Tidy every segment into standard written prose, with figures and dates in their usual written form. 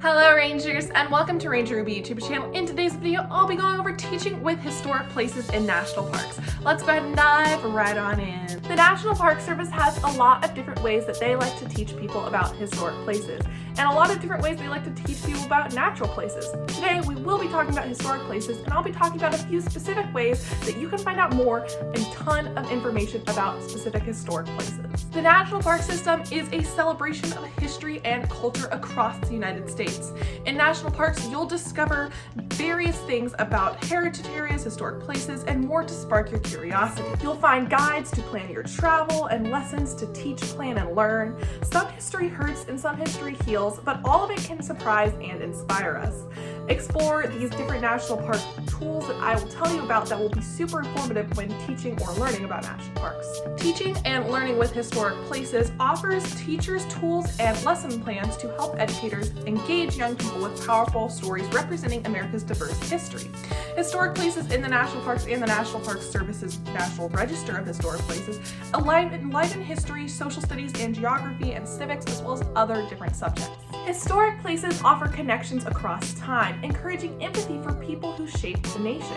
Hello Rangers, and welcome to Ranger Ruby YouTube channel. In today's video, I'll be going over teaching with historic places in national parks. Let's go ahead and dive right on in. The National Park Service has a lot of different ways that they like to teach people about historic places, and a lot of different ways they like to teach people about natural places. Today, we will be talking about historic places, and I'll be talking about a few specific ways that you can find out more and a ton of information about specific historic places. The National Park System is a celebration of history and culture across the United States. In national parks, you'll discover various things about heritage areas, historic places, and more to spark your curiosity. You'll find guides to plan your travel and lessons to teach, plan, and learn. Some history hurts and some history heals, but all of it can surprise and inspire us. Explore these different national park tools that I will tell you about that will be super informative when teaching or learning about national parks. Teaching and learning with historic places offers teachers tools and lesson plans to help educators engage young people with powerful stories representing America's diverse history. Historic places in the national parks and the National Park Service's National Register of Historic Places enliven history, social studies, and geography and civics, as well as other different subjects. Historic places offer connections across time, encouraging empathy for people who shaped the nation.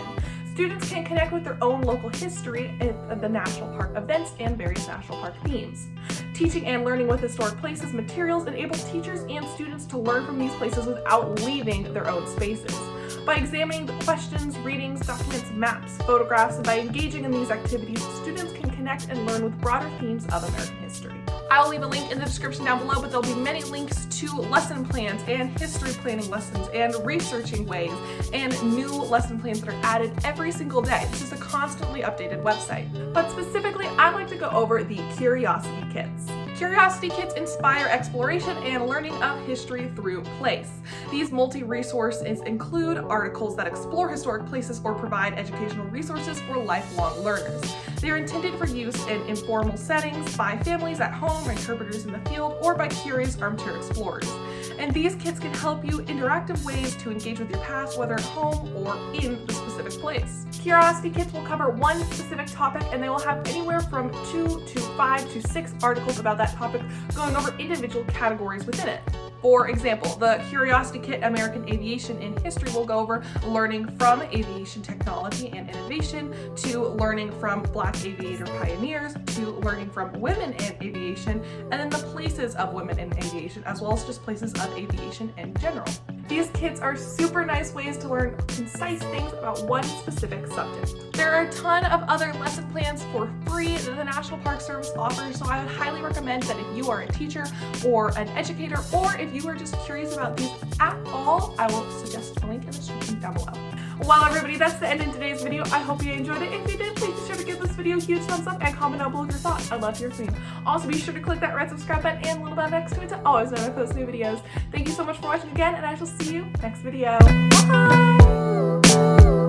Students can connect with their own local history of the national park events and various national park themes. Teaching and learning with historic places materials enable teachers and students to learn from these places without leaving their own spaces. By examining the questions, readings, documents, maps, photographs, and by engaging in these activities, students can connect and learn with broader themes of American history. I will leave a link in the description down below, but there'll be many links to lesson plans and history planning lessons and researching ways and new lesson plans that are added every single day. This is a constantly updated website. But specifically, I'd like to go over the Curiosity Kits. Curiosity Kits inspire exploration and learning of history through place. These multi-resources include articles that explore historic places or provide educational resources for lifelong learners. They are intended for use in informal settings by families at home, interpreters in the field, or by curious armchair explorers. And these kits can help you interactive ways to engage with your past, whether at home or in the specific place. Curiosity Kits will cover one specific topic, and they will have anywhere from 2 to 5 to 6 articles about that topic, going over individual categories within it. For example, the Curiosity Kit American Aviation in History will go over learning from aviation technology and innovation, to learning from Black aviator pioneers, to learning from women in aviation, and then the places of women in aviation, as well as just places of aviation in general. These kits are super nice ways to learn concise things about one specific subject. There are a ton of other lesson plans for free that the National Park Service offers, so I would highly recommend that if you are a teacher or an educator, or if you are just curious about these at all, I will suggest a link in the description down below. Well, everybody, that's the end of today's video. I hope you enjoyed it. If you did, please be sure to give this video a huge thumbs up and comment down below your thoughts. I'd love to hear from you. Also, be sure to click that red subscribe button and little bell next to it to always know when I post new videos. Thank you so much for watching again, and I shall see you next video. Bye!